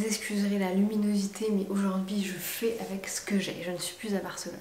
excuserez la luminosité, mais aujourd'hui je fais avec ce que j'ai. Je ne suis plus à Barcelone.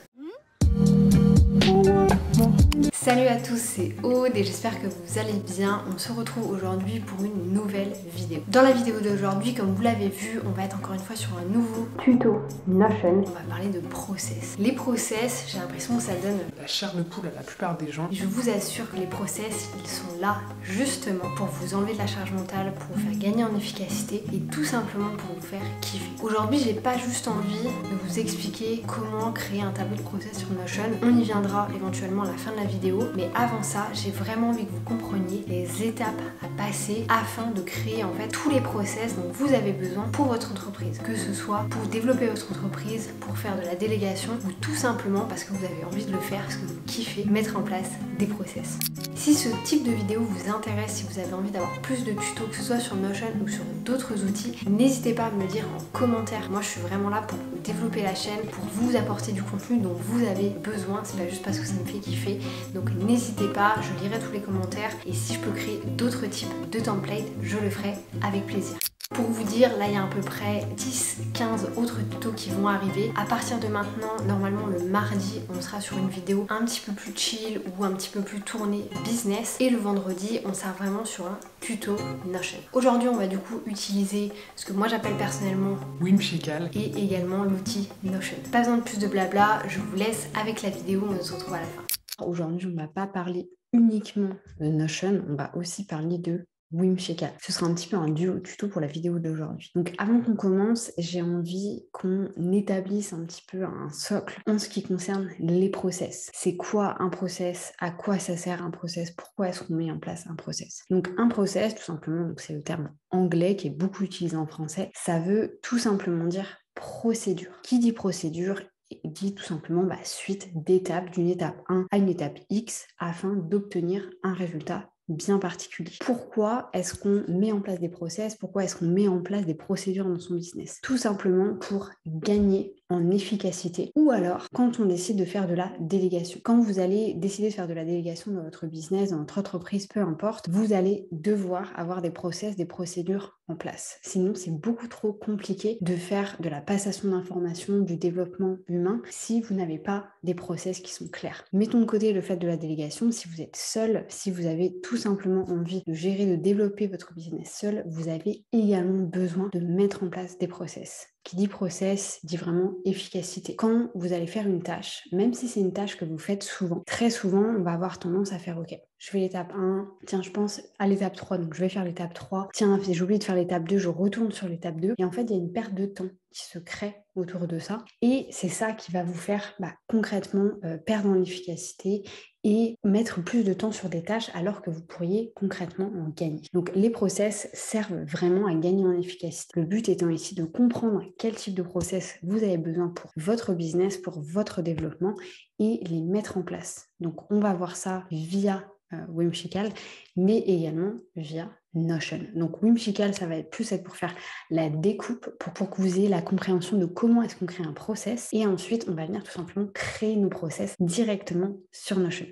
Salut à tous, c'est Aude et j'espère que vous allez bien. On se retrouve aujourd'hui pour une nouvelle vidéo. Dans la vidéo d'aujourd'hui, comme vous l'avez vu, on va être encore une fois sur un nouveau tuto Notion. On va parler de process. Les process, j'ai l'impression que ça donne la chair de poule à la plupart des gens. Je vous assure que les process, ils sont là justement pour vous enlever de la charge mentale, pour vous faire gagner en efficacité et tout simplement pour vous faire kiffer. Aujourd'hui, j'ai pas juste envie de vous expliquer comment créer un tableau de process sur Notion. On y viendra éventuellement à la fin de la vidéo, mais avant ça, j'ai vraiment envie que vous compreniez les étapes à passer afin de créer en fait tous les process dont vous avez besoin pour votre entreprise, que ce soit pour développer votre entreprise, pour faire de la délégation ou tout simplement parce que vous avez envie de le faire, parce que vous kiffez mettre en place des process. Si ce type de vidéo vous intéresse, si vous avez envie d'avoir plus de tutos, que ce soit sur Notion ou sur d'autres outils, n'hésitez pas à me le dire en commentaire. Moi, je suis vraiment là pour développer la chaîne, pour vous apporter du contenu dont vous avez besoin. C'est pas juste parce que ça me fait kiffer. Donc n'hésitez pas, je lirai tous les commentaires et si je peux créer d'autres types de templates, je le ferai avec plaisir. Pour vous dire, là il y a à peu près 10-15 autres tutos qui vont arriver. À partir de maintenant, normalement le mardi, on sera sur une vidéo un petit peu plus chill ou un petit peu plus tournée business. Et le vendredi, on sera vraiment sur un tuto Notion. Aujourd'hui, on va du coup utiliser ce que moi j'appelle personnellement Whimsical et également l'outil Notion. Pas besoin de plus de blabla, je vous laisse avec la vidéo, on se retrouve à la fin. Aujourd'hui, on ne va pas parler uniquement de Notion, on va aussi parler de Whimsical. Ce sera un petit peu un duo tuto pour la vidéo d'aujourd'hui. Donc avant qu'on commence, j'ai envie qu'on établisse un petit peu un socle en ce qui concerne les process. C'est quoi un process? À quoi ça sert un process? Pourquoi est-ce qu'on met en place un process? Donc un process, tout simplement, c'est le terme anglais qui est beaucoup utilisé en français. Ça veut tout simplement dire procédure. Qui dit procédure dit tout simplement suite d'étapes, d'une étape 1 à une étape X afin d'obtenir un résultat bien particulier. Pourquoi est-ce qu'on met en place des process? Pourquoi est-ce qu'on met en place des procédures dans son business? Tout simplement pour gagner en efficacité ou alors quand on décide de faire de la délégation. Quand vous allez décider de faire de la délégation dans votre business, dans votre entreprise, peu importe, vous allez devoir avoir des process, des procédures en place. Sinon, c'est beaucoup trop compliqué de faire de la passation d'informations, du développement humain si vous n'avez pas des process qui sont clairs. Mettons de côté le fait de la délégation. Si vous êtes seul, si vous avez tout simplement envie de gérer, de développer votre business seul, vous avez également besoin de mettre en place des process. Qui dit process, dit vraiment efficacité. Quand vous allez faire une tâche, même si c'est une tâche que vous faites souvent, très souvent, on va avoir tendance à faire OK. Je fais l'étape 1, tiens, je pense à l'étape 3, donc je vais faire l'étape 3. Tiens, j'ai oublié de faire l'étape 2, je retourne sur l'étape 2. Et en fait, il y a une perte de temps qui se crée autour de ça. Et c'est ça qui va vous faire concrètement perdre en efficacité et mettre plus de temps sur des tâches alors que vous pourriez concrètement en gagner. Donc les process servent vraiment à gagner en efficacité. Le but étant ici de comprendre quel type de process vous avez besoin pour votre business, pour votre développement et les mettre en place. Donc on va voir ça via Whimsical, mais également via Notion. Donc Whimsical, ça va être plus pour faire la découpe, pour que vous ayez la compréhension de comment est-ce qu'on crée un process. Et ensuite, on va venir tout simplement créer nos process directement sur Notion.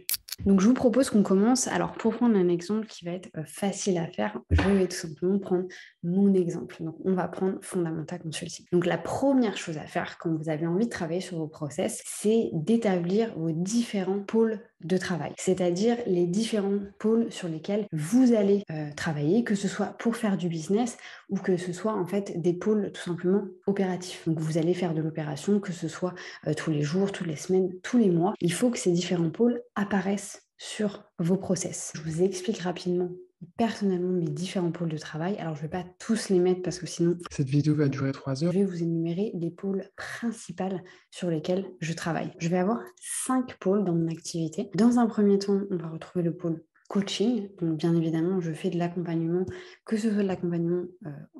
Donc je vous propose qu'on commence. Alors pour prendre un exemple qui va être facile à faire, je vais tout simplement prendre mon exemple. Donc on va prendre Fundamental Consulting. Donc la première chose à faire quand vous avez envie de travailler sur vos process, c'est d'établir vos différents pôles de travail, c'est-à-dire les différents pôles sur lesquels vous allez travailler, que ce soit pour faire du business ou que ce soit en fait des pôles tout simplement opératifs. Donc vous allez faire de l'opération, que ce soit tous les jours, toutes les semaines, tous les mois. Il faut que ces différents pôles apparaissent sur vos process. Je vous explique rapidement personnellement mes différents pôles de travail. Alors je ne vais pas tous les mettre parce que sinon cette vidéo va durer 3 heures. Je vais vous énumérer les pôles principaux sur lesquels je travaille. Je vais avoir 5 pôles dans mon activité. Dans un premier temps, on va retrouver le pôle coaching. Donc bien évidemment, je fais de l'accompagnement, que ce soit de l'accompagnement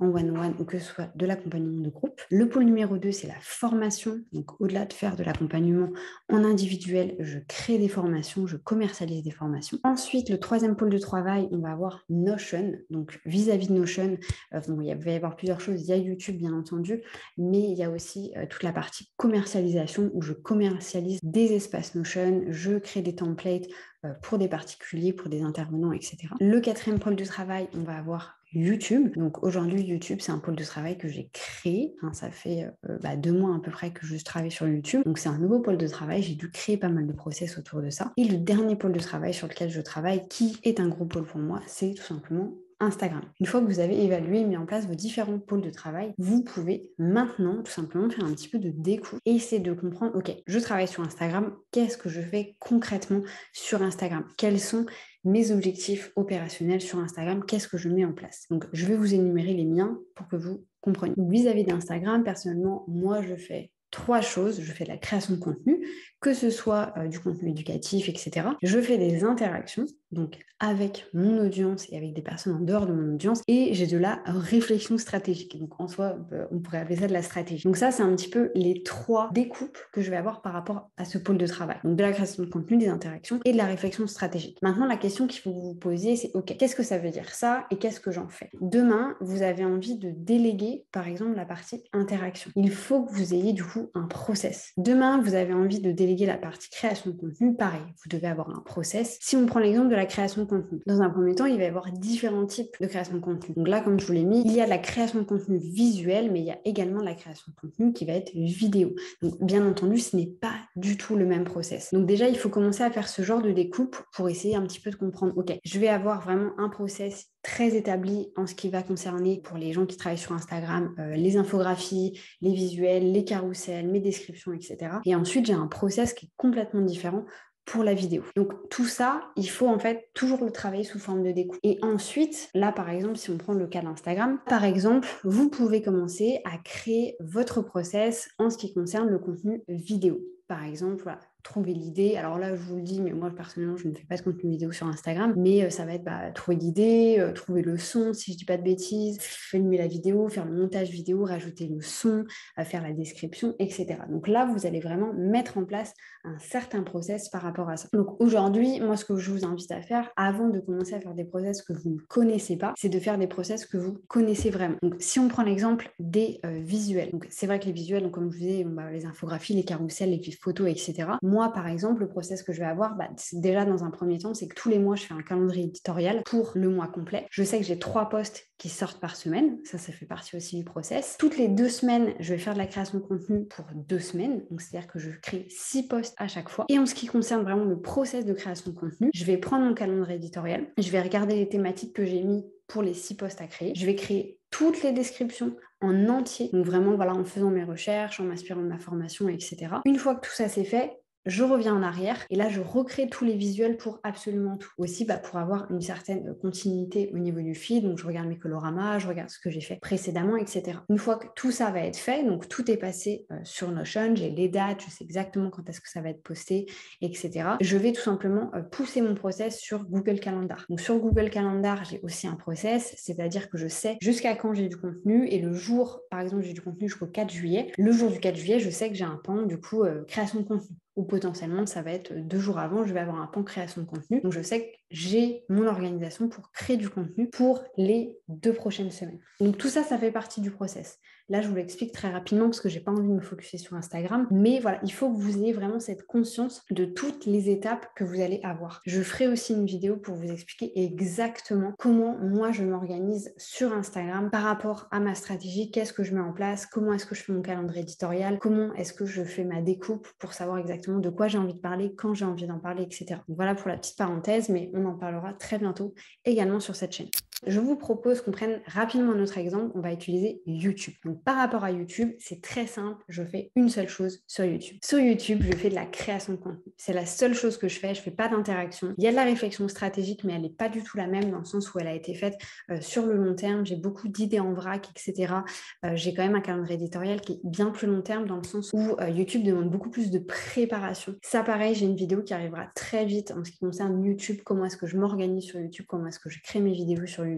en one-one ou que ce soit de l'accompagnement de groupe. Le pôle numéro 2, c'est la formation. Donc au-delà de faire de l'accompagnement en individuel, je crée des formations, je commercialise des formations. Ensuite, le troisième pôle de travail, on va avoir Notion. Donc vis-à-vis de Notion, il va y avoir plusieurs choses. Il y a YouTube, bien entendu, mais il y a aussi toute la partie commercialisation où je commercialise des espaces Notion, je crée des templates pour des particuliers, pour des intervenants, etc. Le quatrième pôle de travail, on va avoir YouTube. Donc aujourd'hui, YouTube, c'est un pôle de travail que j'ai créé. Ça fait 2 mois à peu près que je travaille sur YouTube. Donc c'est un nouveau pôle de travail. J'ai dû créer pas mal de process autour de ça. Et le dernier pôle de travail sur lequel je travaille, qui est un gros pôle pour moi, c'est tout simplement Instagram. Une fois que vous avez évalué et mis en place vos différents pôles de travail, vous pouvez maintenant tout simplement faire un petit peu de découpe et essayer de comprendre, ok, je travaille sur Instagram, qu'est-ce que je fais concrètement sur Instagram? Quels sont mes objectifs opérationnels sur Instagram? Qu'est-ce que je mets en place? Donc, je vais vous énumérer les miens pour que vous compreniez. Vis-à-vis d'Instagram, personnellement, moi, je fais 3 choses. Je fais de la création de contenu, que ce soit du contenu éducatif, etc. Je fais des interactions, donc avec mon audience et avec des personnes en dehors de mon audience, et j'ai de la réflexion stratégique. Donc en soi, on pourrait appeler ça de la stratégie. Donc ça, c'est un petit peu les 3 découpes que je vais avoir par rapport à ce pôle de travail. Donc de la création de contenu, des interactions et de la réflexion stratégique. Maintenant, la question qu'il faut que vous vous posiez, c'est ok, qu'est-ce que ça veut dire ça et qu'est-ce que j'en fais? Demain, vous avez envie de déléguer, par exemple, la partie interaction. Il faut que vous ayez du coup un process. Demain, vous avez envie de déléguer la partie création de contenu, pareil, vous devez avoir un process. Si on prend l'exemple de la création de contenu, dans un premier temps, il va y avoir différents types de création de contenu. Donc là, comme je vous l'ai mis, il y a de la création de contenu visuel, mais il y a également de la création de contenu qui va être vidéo. Donc bien entendu, ce n'est pas du tout le même process. Donc déjà, il faut commencer à faire ce genre de découpe pour essayer un petit peu de comprendre, ok, je vais avoir vraiment un process très établi en ce qui va concerner, pour les gens qui travaillent sur Instagram, les infographies, les visuels, les carousels, mes descriptions, etc. Et ensuite, j'ai un process qui est complètement différent pour la vidéo. Donc tout ça, il faut en fait toujours le travailler sous forme de découpe. Et ensuite, là par exemple, si on prend le cas d'Instagram, par exemple, vous pouvez commencer à créer votre process en ce qui concerne le contenu vidéo. Par exemple, voilà, trouver l'idée. Alors là, je vous le dis, mais moi personnellement, je ne fais pas de contenu vidéo sur Instagram, mais ça va être trouver l'idée, trouver le son, si je dis pas de bêtises, filmer la vidéo, faire le montage vidéo, rajouter le son, faire la description, etc. Donc là, vous allez vraiment mettre en place un certain process par rapport à ça. Donc aujourd'hui, moi, ce que je vous invite à faire, avant de commencer à faire des process que vous ne connaissez pas, c'est de faire des process que vous connaissez vraiment. Donc si on prend l'exemple des visuels, donc c'est vrai que les visuels, donc, comme je vous disais, les infographies, les carousels, les photos, etc. Moi, par exemple, le process que je vais avoir, déjà dans un premier temps, c'est que tous les mois, je fais un calendrier éditorial pour le mois complet. Je sais que j'ai 3 posts qui sortent par semaine. Ça fait partie aussi du process. Toutes les 2 semaines, je vais faire de la création de contenu pour 2 semaines. Donc, c'est-à-dire que je crée 6 posts à chaque fois. Et en ce qui concerne vraiment le process de création de contenu, je vais prendre mon calendrier éditorial. Je vais regarder les thématiques que j'ai mis pour les 6 posts à créer. Je vais créer toutes les descriptions en entier. Donc vraiment, voilà, en faisant mes recherches, en m'inspirant de ma formation, etc. Une fois que tout ça c'est fait, je reviens en arrière et là, je recrée tous les visuels pour absolument tout. Aussi, pour avoir une certaine continuité au niveau du feed. Donc, je regarde mes coloramas, je regarde ce que j'ai fait précédemment, etc. Une fois que tout ça va être fait, donc tout est passé sur Notion, j'ai les dates, je sais exactement quand est-ce que ça va être posté, etc. Je vais tout simplement pousser mon process sur Google Calendar. Donc, sur Google Calendar, j'ai aussi un process, c'est-à-dire que je sais jusqu'à quand j'ai du contenu et le jour, par exemple, j'ai du contenu jusqu'au 4 juillet. Le jour du 4 juillet, je sais que j'ai un pan, du coup, création de contenu. Ou potentiellement, ça va être 2 jours avant, je vais avoir un pan création de contenu. Donc, je sais que j'ai mon organisation pour créer du contenu pour les 2 prochaines semaines. Donc, tout ça, ça fait partie du process. Là, je vous l'explique très rapidement parce que j'ai pas envie de me focuser sur Instagram. Mais voilà, il faut que vous ayez vraiment cette conscience de toutes les étapes que vous allez avoir. Je ferai aussi une vidéo pour vous expliquer exactement comment moi, je m'organise sur Instagram par rapport à ma stratégie. Qu'est-ce que je mets en place? Comment est-ce que je fais mon calendrier éditorial? Comment est-ce que je fais ma découpe pour savoir exactement de quoi j'ai envie de parler, quand j'ai envie d'en parler, etc. Donc voilà pour la petite parenthèse, mais on en parlera très bientôt également sur cette chaîne. Je vous propose qu'on prenne rapidement un autre exemple. On va utiliser YouTube. Donc, par rapport à YouTube, c'est très simple. Je fais une seule chose sur YouTube. Sur YouTube, je fais de la création de contenu. C'est la seule chose que je fais. Je fais pas d'interaction. Il y a de la réflexion stratégique, mais elle n'est pas du tout la même dans le sens où elle a été faite sur le long terme. J'ai beaucoup d'idées en vrac, etc. J'ai quand même un calendrier éditorial qui est bien plus long terme dans le sens où YouTube demande beaucoup plus de préparation. Ça, pareil, j'ai une vidéo qui arrivera très vite en ce qui concerne YouTube. Comment est-ce que je m'organise sur YouTube? Comment est-ce que je crée mes vidéos sur YouTube?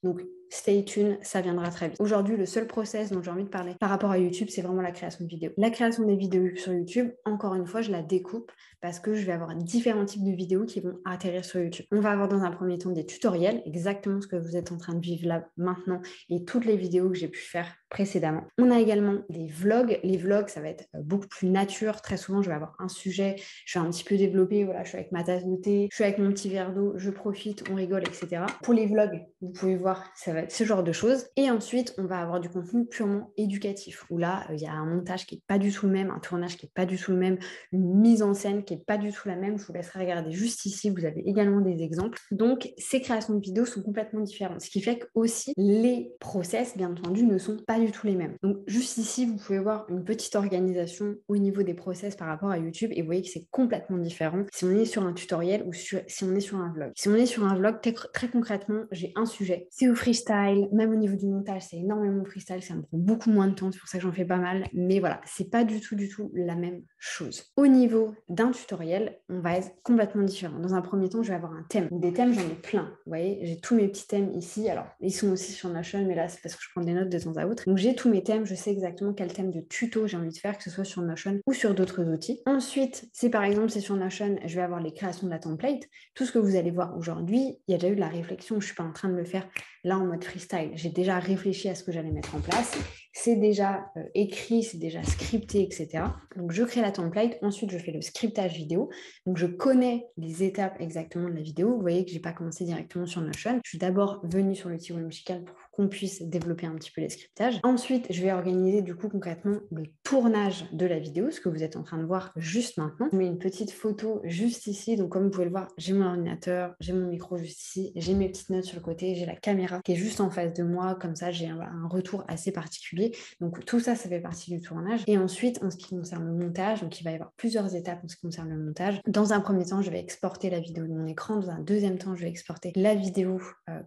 Donc, stay tuned, ça viendra très vite. Aujourd'hui, le seul process dont j'ai envie de parler par rapport à YouTube, c'est vraiment la création de vidéos. La création des vidéos sur YouTube, encore une fois, je la découpe parce que je vais avoir différents types de vidéos qui vont atterrir sur YouTube. On va avoir dans un premier temps des tutoriels, exactement ce que vous êtes en train de vivre là maintenant et toutes les vidéos que j'ai pu faire précédemment. On a également des vlogs. Les vlogs, ça va être beaucoup plus nature. Très souvent, je vais avoir un sujet, je vais un petit peu développer, voilà, je suis avec ma tasse de thé, je suis avec mon petit verre d'eau, je profite, on rigole, etc. Pour les vlogs, vous pouvez voir, ça va va être ce genre de choses. Et ensuite, on va avoir du contenu purement éducatif, où là, il y a un montage qui n'est pas du tout le même, un tournage qui n'est pas du tout le même, une mise en scène qui n'est pas du tout la même. Je vous laisserai regarder juste ici, vous avez également des exemples. Donc, ces créations de vidéos sont complètement différentes, ce qui fait que aussi les process, bien entendu, ne sont pas du tout les mêmes. Donc, juste ici, vous pouvez voir une petite organisation au niveau des process par rapport à YouTube et vous voyez que c'est complètement différent si on est sur un tutoriel ou si on est sur un vlog. Si on est sur un vlog, très concrètement, j'ai un sujet. C'est au freestyle, même au niveau du montage, c'est énormément freestyle, ça me prend beaucoup moins de temps, c'est pour ça que j'en fais pas mal. Mais voilà, c'est pas du tout la même chose. Au niveau d'un tutoriel, on va être complètement différent. Dans un premier temps, je vais avoir un thème. Des thèmes, j'en ai plein. Vous voyez, j'ai tous mes petits thèmes ici. Alors, ils sont aussi sur Notion, mais là, c'est parce que je prends des notes de temps à autre. Donc, j'ai tous mes thèmes. Je sais exactement quel thème de tuto j'ai envie de faire, que ce soit sur Notion ou sur d'autres outils. Ensuite, si par exemple, c'est sur Notion, je vais avoir les créations de la template. Tout ce que vous allez voir aujourd'hui, il y a déjà eu de la réflexion. Je ne suis pas en train de le faire là en mode freestyle. J'ai déjà réfléchi à ce que j'allais mettre en place. C'est déjà écrit, c'est déjà scripté, etc. Donc, je crée la template. Ensuite, je fais le scriptage vidéo. Donc, je connais les étapes exactement de la vidéo. Vous voyez que je n'ai pas commencé directement sur Notion. Je suis d'abord venue sur l'outil Whimsical pour qu'on puisse développer un petit peu les scriptages. Ensuite, je vais organiser du coup concrètement le tournage de la vidéo, ce que vous êtes en train de voir juste maintenant. Je mets une petite photo juste ici. Donc, comme vous pouvez le voir, j'ai mon ordinateur, j'ai mon micro juste ici, j'ai mes petites notes sur le côté, j'ai la caméra qui est juste en face de moi. Comme ça, j'ai un retour assez particulier. Donc, tout ça, ça fait partie du tournage. Et ensuite, en ce qui concerne le montage, donc il va y avoir plusieurs étapes en ce qui concerne le montage. Dans un premier temps, je vais exporter la vidéo de mon écran. Dans un deuxième temps, je vais exporter la vidéo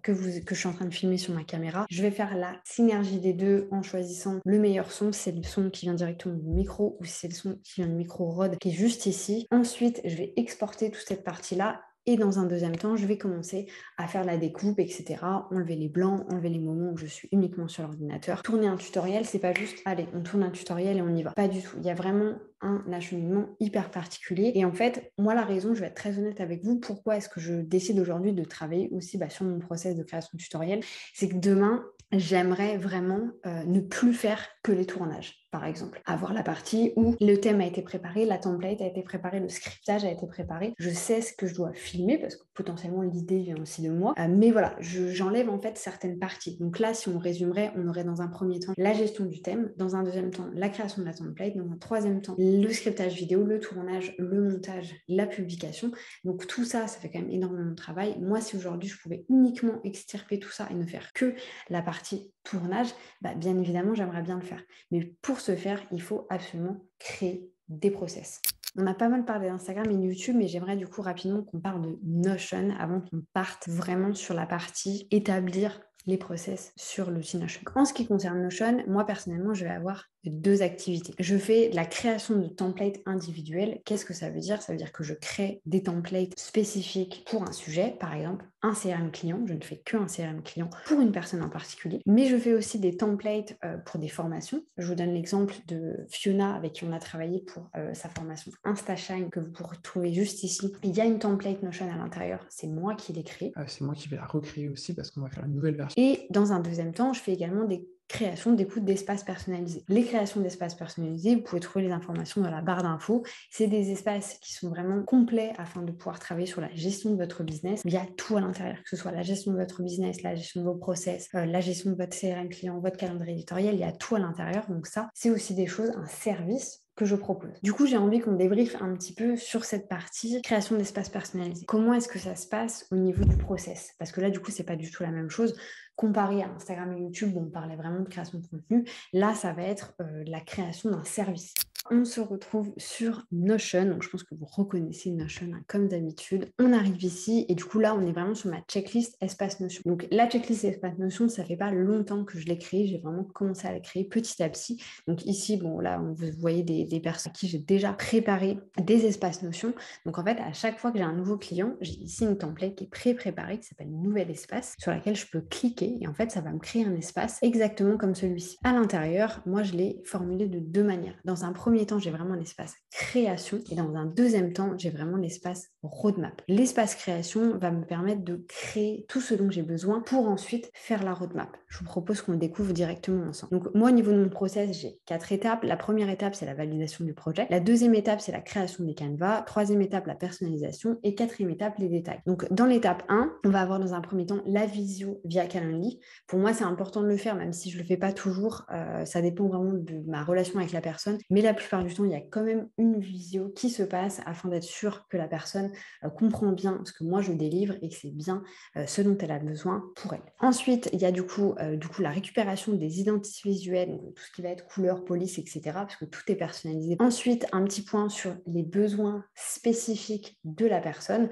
que je suis en train de filmer sur ma caméra. Je vais faire la synergie des deux en choisissant le meilleur son. C'est le son qui vient directement du micro ou c'est le son qui vient du micro Rode qui est juste ici. Ensuite, je vais exporter toute cette partie-là. Et dans un deuxième temps, je vais commencer à faire la découpe, etc. Enlever les blancs, enlever les moments où je suis uniquement sur l'ordinateur. Tourner un tutoriel, c'est pas juste, allez, on tourne un tutoriel et on y va. Pas du tout. Il y a vraiment un acheminement hyper particulier. Et en fait, moi, la raison, je vais être très honnête avec vous, pourquoi est-ce que je décide aujourd'hui de travailler aussi sur mon process de création de tutoriel, c'est que demain, j'aimerais vraiment ne plus faire que les tournages. Par exemple, avoir la partie où le thème a été préparé, la template a été préparée, le scriptage a été préparé. Je sais ce que je dois filmer parce que potentiellement l'idée vient aussi de moi. Mais voilà, j'enlève en fait certaines parties. Donc là, si on résumerait, on aurait dans un premier temps la gestion du thème, dans un deuxième temps la création de la template, dans un troisième temps le scriptage vidéo, le tournage, le montage, la publication. Donc tout ça, ça fait quand même énormément de travail. Moi, si aujourd'hui je pouvais uniquement extirper tout ça et ne faire que la partie tournage, bien évidemment, j'aimerais bien le faire. Mais pour ce faire, il faut absolument créer des process. On a pas mal parlé d'Instagram et de YouTube, mais j'aimerais du coup rapidement qu'on parle de Notion avant qu'on parte vraiment sur la partie établir les process sur l'outil Notion. En ce qui concerne Notion, moi personnellement, je vais avoir deux activités. Je fais la création de templates individuels. Qu'est-ce que ça veut dire? Ça veut dire que je crée des templates spécifiques pour un sujet, par exemple un CRM client. Je ne fais qu'un CRM client pour une personne en particulier, mais je fais aussi des templates pour des formations. Je vous donne l'exemple de Fiona avec qui on a travaillé pour sa formation InstaShine que vous pourrez trouver juste ici. Il y a une template Notion à l'intérieur, c'est moi qui l'ai créée. C'est moi qui vais la recréer aussi parce qu'on va faire une nouvelle version. Et dans un deuxième temps, je fais également des création d'espaces personnalisés. Les créations d'espaces personnalisés, vous pouvez trouver les informations dans la barre d'infos. C'est des espaces qui sont vraiment complets afin de pouvoir travailler sur la gestion de votre business. Il y a tout à l'intérieur, que ce soit la gestion de votre business, la gestion de vos process, la gestion de votre CRM client, votre calendrier éditorial, il y a tout à l'intérieur. Donc ça, c'est aussi des choses, un service que je propose. Du coup, j'ai envie qu'on débriefe un petit peu sur cette partie création d'espace personnalisé. Comment est-ce que ça se passe au niveau du process? Parce que là, du coup, c'est pas du tout la même chose. Comparé à Instagram et YouTube, où on parlait vraiment de création de contenu, là, ça va être la création d'un service. On se retrouve sur Notion, donc je pense que vous reconnaissez Notion comme d'habitude. On arrive ici et du coup là on est vraiment sur ma checklist espace Notion. Donc la checklist espace Notion, ça fait pas longtemps que je l'ai créée, j'ai vraiment commencé à la créer petit à petit. Donc ici, bon là vous voyez des personnes à qui j'ai déjà préparé des espaces Notion. Donc en fait à chaque fois que j'ai un nouveau client, j'ai ici une template qui est pré-préparée qui s'appelle nouvel espace sur laquelle je peux cliquer et en fait ça va me créer un espace exactement comme celui-ci. À l'intérieur, moi je l'ai formulé de deux manières. Dans un premier premier temps, j'ai vraiment l'espace création et dans un deuxième temps, j'ai vraiment l'espace roadmap. L'espace création va me permettre de créer tout ce dont j'ai besoin pour ensuite faire la roadmap. Je vous propose qu'on le découvre directement ensemble. Donc moi, au niveau de mon process, j'ai 4 étapes. La première étape, c'est la validation du projet. La deuxième étape, c'est la création des canevas. Troisième étape, la personnalisation. Et quatrième étape, les détails. Donc dans l'étape 1, on va avoir dans un premier temps la visio via Calendly. Pour moi, c'est important de le faire, même si je ne le fais pas toujours. Ça dépend vraiment de ma relation avec la personne. Mais la plupart du temps, il y a quand même une visio qui se passe afin d'être sûr que la personne comprend bien ce que moi je délivre et que c'est bien ce dont elle a besoin pour elle. Ensuite, il y a du coup la récupération des identités visuelles, donc tout ce qui va être couleur, police, etc. parce que tout est personnalisé. Ensuite, un petit point sur les besoins spécifiques de la personne.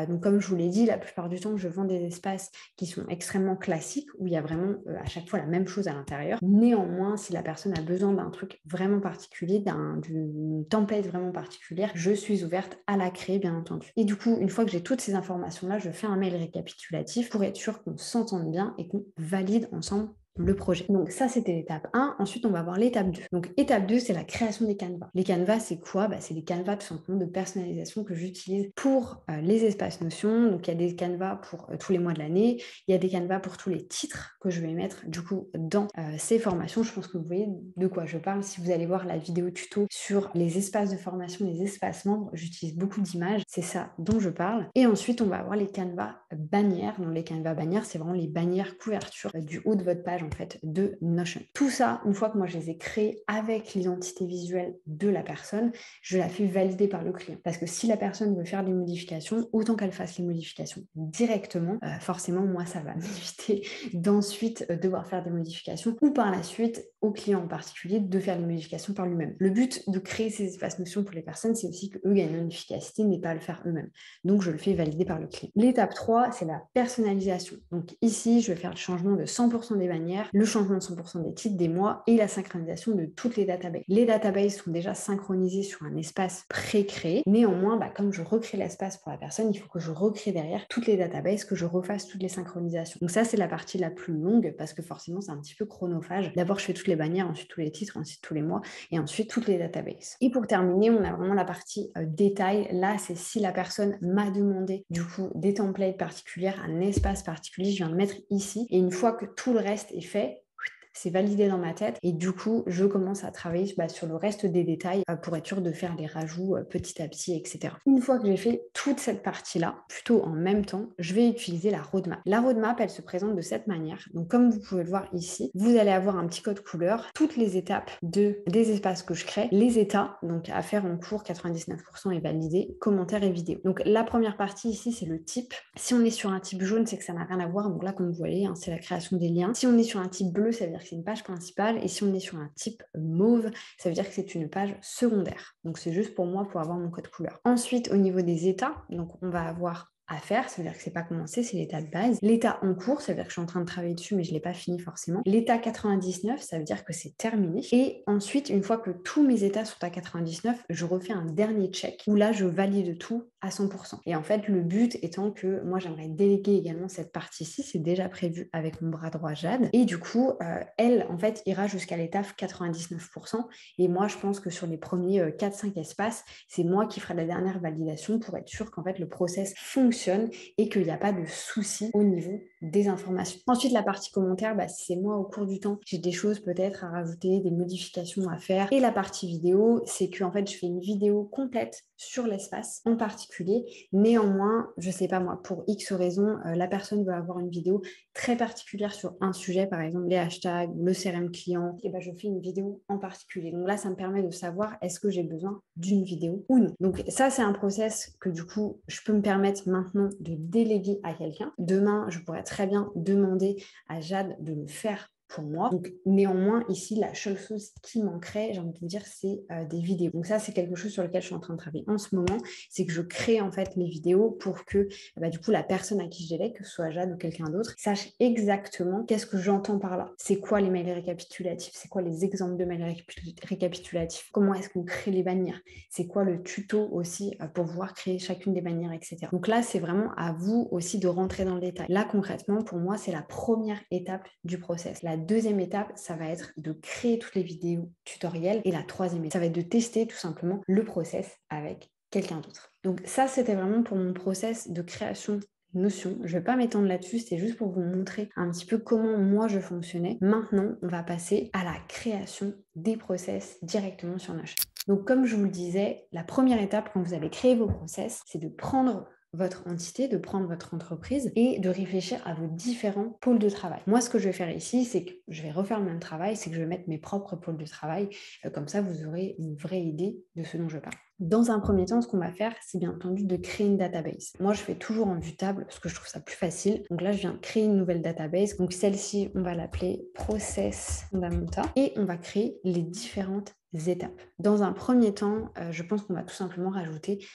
Donc comme je vous l'ai dit, la plupart du temps, je vends des espaces qui sont extrêmement classiques, où il y a vraiment à chaque fois la même chose à l'intérieur. Néanmoins, si la personne a besoin d'un truc vraiment particulier, d'une template vraiment particulière, je suis ouverte à la créer, bien entendu. Et du coup, une fois que j'ai toutes ces informations-là, je fais un mail récapitulatif pour être sûr qu'on s'entende bien et qu'on valide ensemble le projet. Donc ça, c'était l'étape 1. Ensuite, on va voir l'étape 2. Donc étape 2, c'est la création des canevas. Les canevas, c'est quoi? C'est des canevas tout simplement de personnalisation que j'utilise pour les espaces Notion. Donc il y a des canevas pour tous les mois de l'année. Il y a des canevas pour tous les titres que je vais mettre du coup dans ces formations. Je pense que vous voyez de quoi je parle. Si vous allez voir la vidéo tuto sur les espaces de formation, les espaces membres, j'utilise beaucoup d'images. C'est ça dont je parle. Et ensuite, on va avoir les canevas bannières. Donc les canevas bannières, c'est vraiment les bannières couverture du haut de votre page en fait de Notion. Tout ça, une fois que moi je les ai créés avec l'identité visuelle de la personne, je la fais valider par le client. Parce que si la personne veut faire des modifications, autant qu'elle fasse les modifications directement. Forcément, moi, ça va m'éviter d'ensuite devoir faire des modifications ou par la suite, au client en particulier, de faire des modifications par lui-même. Le but de créer ces espaces Notion pour les personnes, c'est aussi qu'eux gagnent en efficacité, mais pas à le faire eux-mêmes. Donc, je le fais valider par le client. L'étape 3, c'est la personnalisation. Donc ici, je vais faire le changement de 100% des bannières, le changement de 100% des titres, des mois et la synchronisation de toutes les databases. Les databases sont déjà synchronisées sur un espace pré-créé. Néanmoins, comme je recrée l'espace pour la personne, il faut que je recrée derrière toutes les databases, que je refasse toutes les synchronisations. Donc ça, c'est la partie la plus longue parce que forcément, c'est un petit peu chronophage. D'abord, je fais toutes les bannières, ensuite tous les titres, ensuite tous les mois et ensuite toutes les databases. Et pour terminer, on a vraiment la partie détail. Là, c'est si la personne m'a demandé du coup des templates particulières, un espace particulier, je viens de mettre ici. Et une fois que tout le reste est fait, c'est validé dans ma tête et du coup je commence à travailler sur le reste des détails pour être sûr de faire des rajouts petit à petit, etc. Une fois que j'ai fait toute cette partie-là, plutôt en même temps, je vais utiliser la roadmap. La roadmap, elle se présente de cette manière. Donc comme vous pouvez le voir ici, vous allez avoir un petit code couleur, toutes les étapes des espaces que je crée, les états, donc à faire en cours, 99% est validé, commentaires et vidéos. Donc la première partie ici, c'est le type. Si on est sur un type jaune, c'est que ça n'a rien à voir. Donc là, comme vous voyez, c'est la création des liens. Si on est sur un type bleu, ça veut dire que c'est une page principale. Et si on est sur un type mauve, ça veut dire que c'est une page secondaire. Donc c'est juste pour moi pour avoir mon code couleur. Ensuite, au niveau des états, donc on va avoir à faire, ça veut dire que c'est pas commencé, c'est l'état de base. L'état en cours, ça veut dire que je suis en train de travailler dessus, mais je l'ai pas fini forcément. L'état 99, ça veut dire que c'est terminé. Et ensuite, une fois que tous mes états sont à 99, je refais un dernier check où là, je valide tout à 100%. Et en fait, le but étant que moi, j'aimerais déléguer également cette partie-ci, c'est déjà prévu avec mon bras droit Jade. Et du coup, elle, en fait, ira jusqu'à l'état 99%. Et moi, je pense que sur les premiers 4-5 espaces, c'est moi qui ferai la dernière validation pour être sûr qu'en fait, le process fonctionne et qu'il n'y a pas de souci au niveau des informations. Ensuite, la partie commentaire, c'est moi au cours du temps, j'ai des choses peut-être à rajouter, des modifications à faire. Et la partie vidéo, c'est que en fait, je fais une vidéo complète sur l'espace en particulier. Néanmoins, je sais pas moi, pour X raisons, la personne veut avoir une vidéo très particulière sur un sujet, par exemple les hashtags, le CRM client, et je fais une vidéo en particulier. Donc là, ça me permet de savoir est-ce que j'ai besoin d'une vidéo ou non. Donc ça, c'est un process que du coup, je peux me permettre maintenant de déléguer à quelqu'un. Demain, je pourrais très bien demander à Jade de le faire pour moi. Donc néanmoins, ici, la seule chose qui manquerait, j'ai envie de vous dire, c'est des vidéos. Donc ça, c'est quelque chose sur lequel je suis en train de travailler en ce moment, c'est que je crée en fait les vidéos pour que du coup, la personne à qui je délègue, que ce soit Jade ou quelqu'un d'autre, sache exactement qu'est-ce que j'entends par là. C'est quoi les mails récapitulatifs? C'est quoi les exemples de mails récapitulatifs? Comment est-ce qu'on crée les bannières? C'est quoi le tuto aussi pour pouvoir créer chacune des bannières, etc. Donc là, c'est vraiment à vous aussi de rentrer dans le détail. Là, concrètement, pour moi, c'est la première étape du process. La deuxième étape, ça va être de créer toutes les vidéos tutoriels. Et la troisième étape, ça va être de tester tout simplement le process avec quelqu'un d'autre. Donc ça, c'était vraiment pour mon process de création Notion. Je ne vais pas m'étendre là-dessus, c'est juste pour vous montrer un petit peu comment moi je fonctionnais. Maintenant, on va passer à la création des process directement sur Notion. Donc comme je vous le disais, la première étape quand vous allez créer vos process, c'est de prendre votre entité, de prendre votre entreprise et de réfléchir à vos différents pôles de travail. Moi, ce que je vais faire ici, c'est que je vais refaire le même travail, c'est que je vais mettre mes propres pôles de travail. Comme ça, vous aurez une vraie idée de ce dont je parle. Dans un premier temps, ce qu'on va faire, c'est bien entendu de créer une database. Moi, je fais toujours en vue table parce que je trouve ça plus facile. Donc là, je viens créer une nouvelle database. Donc celle-ci, on va l'appeler Process Fundamenta et on va créer les différentes étapes. Dans un premier temps, je pense qu'on va tout simplement rajouter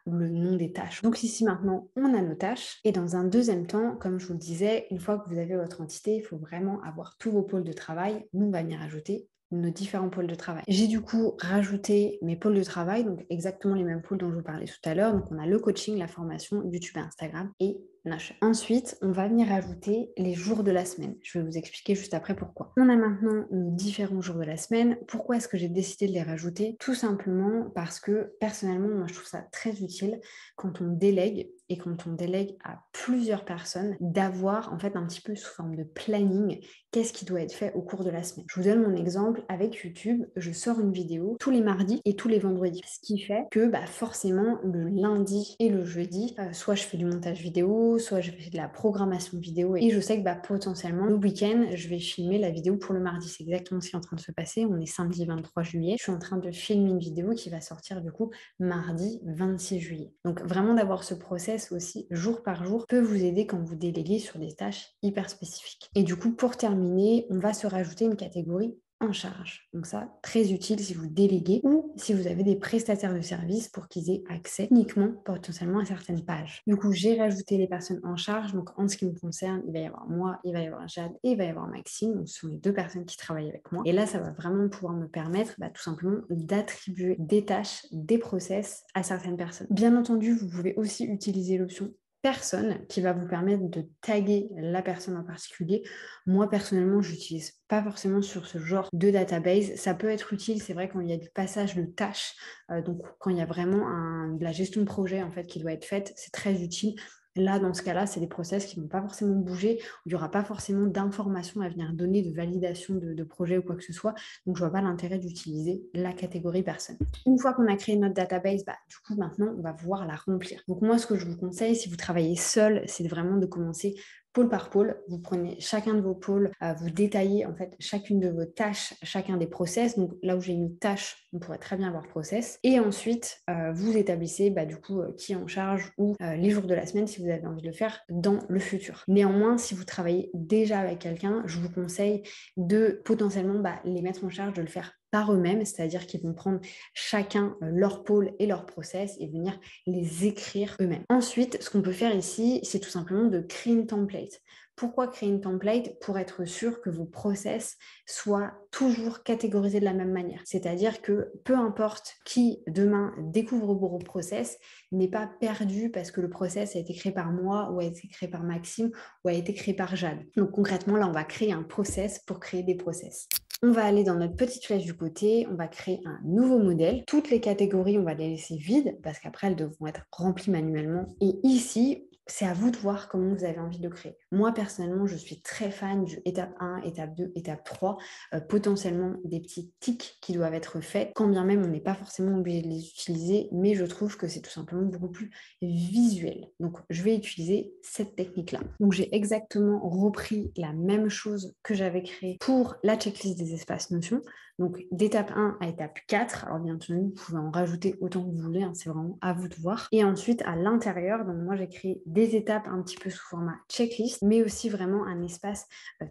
le nom des tâches. Donc ici maintenant, on a nos tâches. Et dans un deuxième temps, comme je vous le disais, une fois que vous avez votre entité, il faut vraiment avoir tous vos pôles de travail. Nous, on va venir ajouter nos différents pôles de travail. J'ai du coup rajouté mes pôles de travail, donc exactement les mêmes pôles dont je vous parlais tout à l'heure. Donc on a le coaching, la formation, YouTube et Instagram et Notion. Ensuite, on va venir ajouter les jours de la semaine. Je vais vous expliquer juste après pourquoi. On a maintenant nos différents jours de la semaine. Pourquoi est-ce que j'ai décidé de les rajouter? Tout simplement parce que personnellement, moi je trouve ça très utile quand on délègue et quand on délègue à plusieurs personnes d'avoir en fait un petit peu sous forme de planning qu'est-ce qui doit être fait au cours de la semaine. Je vous donne mon exemple avec YouTube. Je sors une vidéo tous les mardis et tous les vendredis. Ce qui fait que forcément le lundi et le jeudi, soit je fais du montage vidéo, soit je fais de la programmation vidéo et je sais que potentiellement le week-end, je vais filmer la vidéo pour le mardi. C'est exactement ce qui est en train de se passer. On est samedi 23 juillet. Je suis en train de filmer une vidéo qui va sortir du coup mardi 26 juillet. Donc vraiment d'avoir ce process aussi jour par jour peut vous aider quand vous déléguez sur des tâches hyper spécifiques. Et du coup, pour terminer, on va se rajouter une catégorie en charge. Donc ça, très utile si vous déléguez ou si vous avez des prestataires de services pour qu'ils aient accès uniquement potentiellement à certaines pages. Du coup, j'ai rajouté les personnes en charge. Donc en ce qui me concerne, il va y avoir moi, il va y avoir Jade et il va y avoir Maxime. Donc ce sont les deux personnes qui travaillent avec moi. Et là, ça va vraiment pouvoir me permettre tout simplement d'attribuer des tâches, des process à certaines personnes. Bien entendu, vous pouvez aussi utiliser l'option personne qui va vous permettre de taguer la personne en particulier. Moi, personnellement, je n'utilise pas forcément sur ce genre de database. Ça peut être utile, c'est vrai, quand il y a du passage de tâches, donc quand il y a vraiment de la gestion de projet en fait qui doit être faite, c'est très utile. Là, dans ce cas-là, c'est des process qui ne vont pas forcément bouger, où il n'y aura pas forcément d'informations à venir donner, de validation de projet ou quoi que ce soit. Donc, je ne vois pas l'intérêt d'utiliser la catégorie personne. Une fois qu'on a créé notre database, du coup, maintenant, on va pouvoir la remplir. Donc, moi, ce que je vous conseille, si vous travaillez seul, c'est vraiment de commencer pôle par pôle. Vous prenez chacun de vos pôles, vous détaillez en fait chacune de vos tâches, chacun des process. Donc là où j'ai mis tâche, on pourrait très bien avoir process. Et ensuite, vous établissez du coup qui est en charge ou les jours de la semaine si vous avez envie de le faire dans le futur. Néanmoins, si vous travaillez déjà avec quelqu'un, je vous conseille de potentiellement les mettre en charge de le faire par eux-mêmes, c'est-à-dire qu'ils vont prendre chacun leur pôle et leur process et venir les écrire eux-mêmes. Ensuite, ce qu'on peut faire ici, c'est tout simplement de créer une template. Pourquoi créer une template? Pour être sûr que vos process soient toujours catégorisés de la même manière. C'est-à-dire que peu importe qui demain découvre vos process, n'est pas perdu parce que le process a été créé par moi ou a été créé par Maxime ou a été créé par Jade. Donc concrètement, là, on va créer un process pour créer des process. On va aller dans notre petite flèche du côté, on va créer un nouveau modèle. Toutes les catégories, on va les laisser vides parce qu'après, elles devront être remplies manuellement. Et ici, c'est à vous de voir comment vous avez envie de le créer. Moi, personnellement, je suis très fan du étape 1, étape 2, étape 3, potentiellement des petits tics qui doivent être faits, quand bien même on n'est pas forcément obligé de les utiliser, mais je trouve que c'est tout simplement beaucoup plus visuel. Donc, je vais utiliser cette technique-là. Donc, j'ai exactement repris la même chose que j'avais créée pour la checklist des espaces Notion. Donc, d'étape 1 à étape 4. Alors, bien entendu, vous pouvez en rajouter autant que vous voulez, c'est vraiment à vous de voir. Et ensuite, à l'intérieur, donc moi, j'ai créé des étapes un petit peu sous format checklist, mais aussi vraiment un espace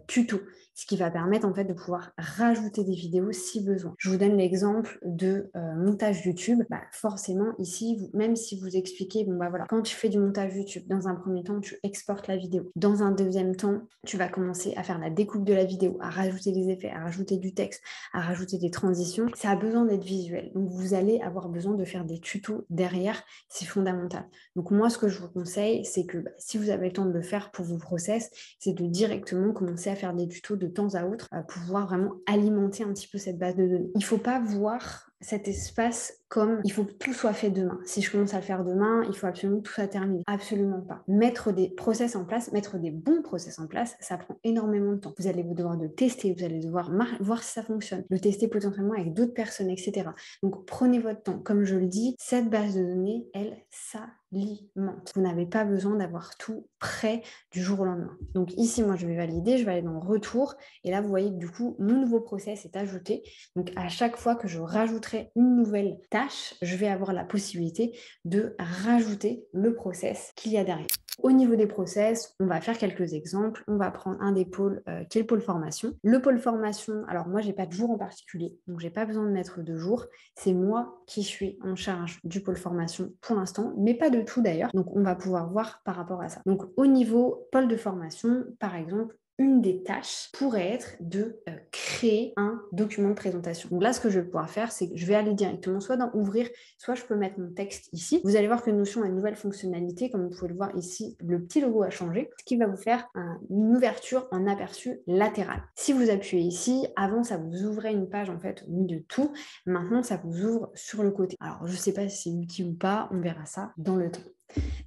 tuto, ce qui va permettre en fait de pouvoir rajouter des vidéos si besoin. Je vous donne l'exemple de montage YouTube. Forcément, ici, même si vous expliquez, quand tu fais du montage YouTube, dans un premier temps, tu exportes la vidéo. Dans un deuxième temps, tu vas commencer à faire la découpe de la vidéo, à rajouter des effets, à rajouter du texte, à rajouter des transitions. Ça a besoin d'être visuel. Donc, vous allez avoir besoin de faire des tutos derrière. C'est fondamental. Donc, moi, ce que je vous conseille, c'est que si vous avez le temps de le faire pour vos process, c'est de directement commencer à faire des tutos de temps à autre, pouvoir vraiment alimenter un petit peu cette base de données. Il ne faut pas voir cet espace comme il faut que tout soit fait demain. Si je commence à le faire demain, il faut absolument que tout soit terminé. Absolument pas. Mettre des process en place, mettre des bons process en place, ça prend énormément de temps. Vous allez devoir le tester, vous allez devoir voir si ça fonctionne, le tester potentiellement avec d'autres personnes, etc. Donc prenez votre temps. Comme je le dis, cette base de données, elle s'alimente. Vous n'avez pas besoin d'avoir tout prêt du jour au lendemain. Donc ici, moi, je vais valider, je vais aller dans retour. Et là, vous voyez que du coup, mon nouveau process est ajouté. Donc à chaque fois que je rajouterai une nouvelle tâche, je vais avoir la possibilité de rajouter le process qu'il y a derrière. Au niveau des process, on va faire quelques exemples. On va prendre un des pôles qui est le pôle formation. Le pôle formation, alors moi, je n'ai pas de jour en particulier, donc je n'ai pas besoin de mettre de jour. C'est moi qui suis en charge du pôle formation pour l'instant, mais pas de tout d'ailleurs. Donc, on va pouvoir voir par rapport à ça. Donc, au niveau pôle de formation, par exemple, une des tâches pourrait être de créer un document de présentation. Donc là, ce que je vais pouvoir faire, c'est que je vais aller directement soit dans Ouvrir, soit je peux mettre mon texte ici. Vous allez voir que Notion a une nouvelle fonctionnalité, comme vous pouvez le voir ici, le petit logo a changé, ce qui va vous faire une ouverture en aperçu latéral. Si vous appuyez ici, avant, ça vous ouvrait une page en fait au milieu de tout. Maintenant, ça vous ouvre sur le côté. Alors, je ne sais pas si c'est utile ou pas, on verra ça dans le temps.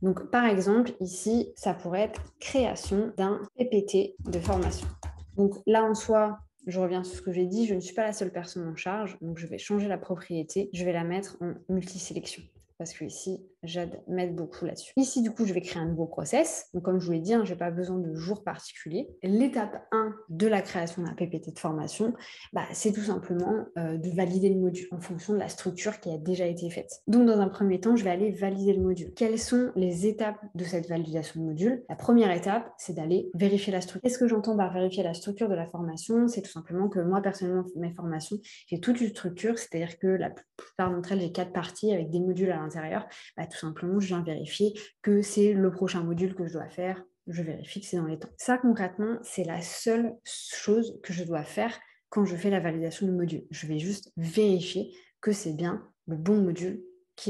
Donc, par exemple, ici, ça pourrait être création d'un PPT de formation. Donc là, en soi, je reviens sur ce que j'ai dit, je ne suis pas la seule personne en charge, donc je vais changer la propriété, je vais la mettre en multisélection. Parce que ici, Jade m'aide beaucoup là-dessus. Ici, du coup, je vais créer un nouveau process. Donc, comme je vous l'ai dit, je n'ai pas besoin de jour particulier. L'étape 1 de la création d'un PPT de formation, c'est tout simplement de valider le module en fonction de la structure qui a déjà été faite. Donc, dans un premier temps, je vais aller valider le module. Quelles sont les étapes de cette validation de module? La première étape, c'est d'aller vérifier la structure. Qu'est-ce que j'entends par vérifier la structure de la formation? C'est tout simplement que moi, personnellement, mes formations, j'ai toute une structure, c'est-à-dire que la plupart d'entre elles, j'ai 4 parties avec des modules à l'intérieur. Tout simplement, je viens vérifier que c'est le prochain module que je dois faire. Je vérifie que c'est dans les temps. Ça, concrètement, c'est la seule chose que je dois faire quand je fais la validation du module. Je vais juste vérifier que c'est bien le bon module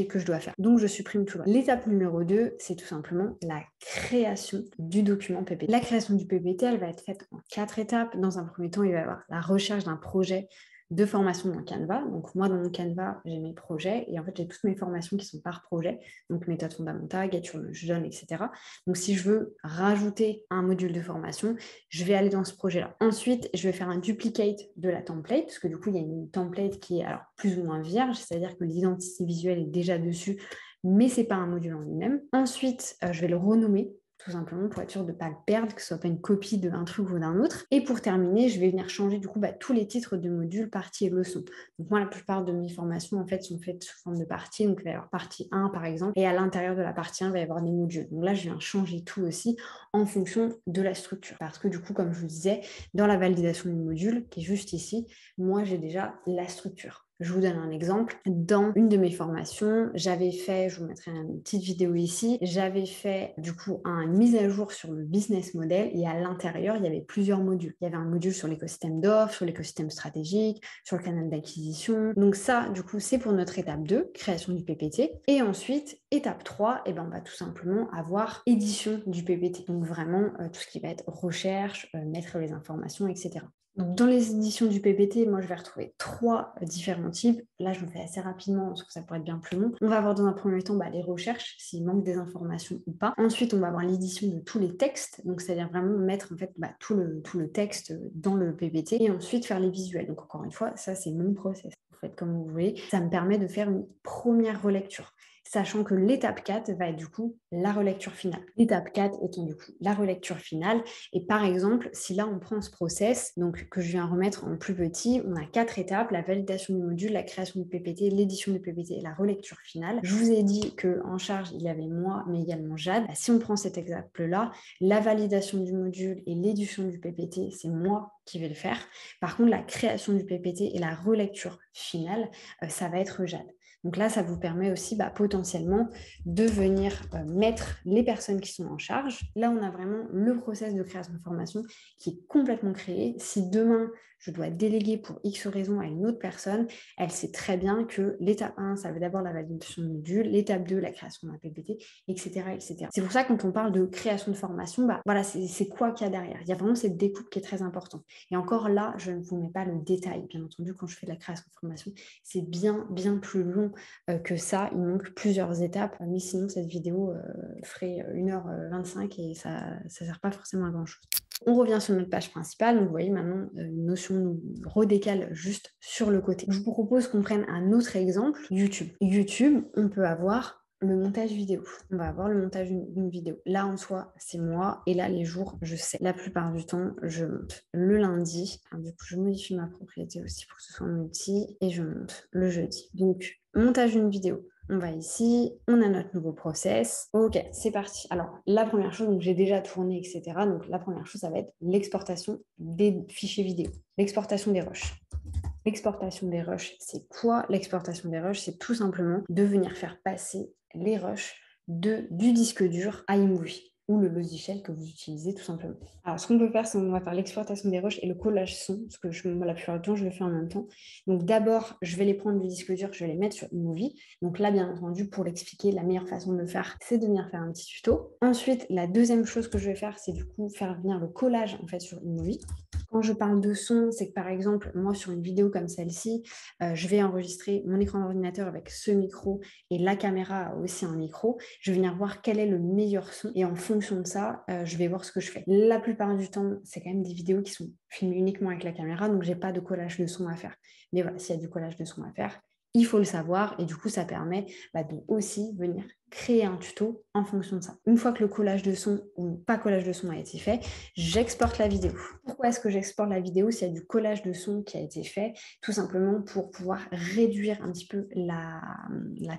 que je dois faire. Donc, je supprime tout. L'étape numéro 2, c'est tout simplement la création du document PPT. La création du PPT, elle va être faite en 4 étapes. Dans un premier temps, il va y avoir la recherche d'un projet de formation dans Canva. Donc moi, dans mon Canva, j'ai mes projets et en fait, j'ai toutes mes formations qui sont par projet, donc méthode fondamentale, Get Your Knowledge Done, etc. Donc si je veux rajouter un module de formation, je vais aller dans ce projet-là. Ensuite, je vais faire un duplicate de la template, parce que du coup, il y a une template qui est alors plus ou moins vierge, c'est-à-dire que l'identité visuelle est déjà dessus, mais ce n'est pas un module en lui-même. Ensuite, je vais le renommer, tout simplement pour être sûr de ne pas le perdre, que ce ne soit pas une copie d'un truc ou d'un autre. Et pour terminer, je vais venir changer du coup tous les titres de modules, parties et leçons. Donc moi, la plupart de mes formations en fait sont faites sous forme de parties. Donc il va y avoir partie 1 par exemple, et à l'intérieur de la partie 1, il va y avoir des modules. Donc là, je viens changer tout aussi en fonction de la structure. Parce que du coup, comme je vous disais, dans la validation du module, qui est juste ici, moi j'ai déjà la structure. Je vous donne un exemple. Dans une de mes formations, j'avais fait, je vous mettrai une petite vidéo ici, j'avais fait du coup une mise à jour sur le business model et à l'intérieur, il y avait plusieurs modules. Il y avait un module sur l'écosystème d'offres, sur l'écosystème stratégique, sur le canal d'acquisition. Donc ça, du coup, c'est pour notre étape 2, création du PPT. Et ensuite, étape 3, on va tout simplement avoir édition du PPT. Donc vraiment, tout ce qui va être recherche, mettre les informations, etc. Donc, dans les éditions du PPT, moi, je vais retrouver 3 différents types. Là, je me fais assez rapidement parce que ça pourrait être bien plus long. On va avoir dans un premier temps les recherches, s'il manque des informations ou pas. Ensuite, on va avoir l'édition de tous les textes, donc c'est-à-dire vraiment mettre en fait tout le texte dans le PPT et ensuite faire les visuels. Donc, encore une fois, ça, c'est mon process. Vous faites comme vous voulez. Ça me permet de faire une première relecture, sachant que l'étape 4 va être du coup la relecture finale. L'étape 4 étant du coup la relecture finale. Et par exemple, si là on prend ce process, donc que je viens remettre en plus petit, on a 4 étapes, la validation du module, la création du PPT, l'édition du PPT et la relecture finale. Je vous ai dit qu'en charge, il y avait moi, mais également Jade. Si on prend cet exemple-là, la validation du module et l'édition du PPT, c'est moi qui vais le faire. Par contre, la création du PPT et la relecture finale, ça va être Jade. Donc là, ça vous permet aussi potentiellement potentiellement de venir mettre les personnes qui sont en charge. Là, on a vraiment le process de création de formation qui est complètement créé. Si demain, je dois déléguer pour X raison à une autre personne, elle sait très bien que l'étape 1, ça veut d'abord la validation de module, l'étape 2, la création d'un PPT, etc., etc. C'est pour ça que quand on parle de création de formation, voilà, c'est quoi qu'il y a derrière. Il y a vraiment cette découpe qui est très importante. Et encore là, je ne vous mets pas le détail. Bien entendu, quand je fais de la création de formation, c'est bien, bien plus long que ça. Il manque plusieurs étapes. Mais sinon, cette vidéo ferait 1h25 et ça ne sert pas forcément à grand-chose. On revient sur notre page principale. Donc, vous voyez, maintenant, une notion nous redécale juste sur le côté. Je vous propose qu'on prenne un autre exemple, YouTube. YouTube, on peut avoir le montage vidéo. On va avoir le montage d'une vidéo. Là, en soi, c'est moi. Et là, les jours, je sais. La plupart du temps, je monte le lundi. Alors, du coup, je modifie ma propriété aussi pour que ce soit un outil. Et je monte le jeudi. Donc, montage d'une vidéo. On va ici, on a notre nouveau process. Ok, c'est parti. Alors, la première chose, donc j'ai déjà tourné, etc. Donc, la première chose, ça va être l'exportation des fichiers vidéo, l'exportation des rushs. L'exportation des rushs, c'est quoi? L'exportation des rushs, c'est tout simplement de venir faire passer les rushs du disque dur à iMovie ou le logiciel que vous utilisez tout simplement. Alors, ce qu'on peut faire, c'est qu'on va faire l'exportation des rushs et le collage son, parce que la plupart du temps, je le fais en même temps. Donc, d'abord, je vais les prendre du disque dur, je vais les mettre sur iMovie. Donc là, bien entendu, pour l'expliquer, la meilleure façon de le faire, c'est de venir faire un petit tuto. Ensuite, la deuxième chose que je vais faire, c'est du coup faire venir le collage en fait sur iMovie. Quand je parle de son, c'est que par exemple, moi sur une vidéo comme celle-ci, je vais enregistrer mon écran d'ordinateur avec ce micro et la caméra a aussi un micro. Je vais venir voir quel est le meilleur son et en fonction de ça, je vais voir ce que je fais. La plupart du temps, c'est quand même des vidéos qui sont filmées uniquement avec la caméra, donc j'ai pas de collage de son à faire. Mais voilà, s'il y a du collage de son à faire, il faut le savoir et du coup, ça permet de aussi venir créer un tuto en fonction de ça. Une fois que le collage de son ou pas collage de son a été fait, j'exporte la vidéo. Pourquoi est-ce que j'exporte la vidéo s'il y a du collage de son qui a été fait? Tout simplement pour pouvoir réduire un petit peu la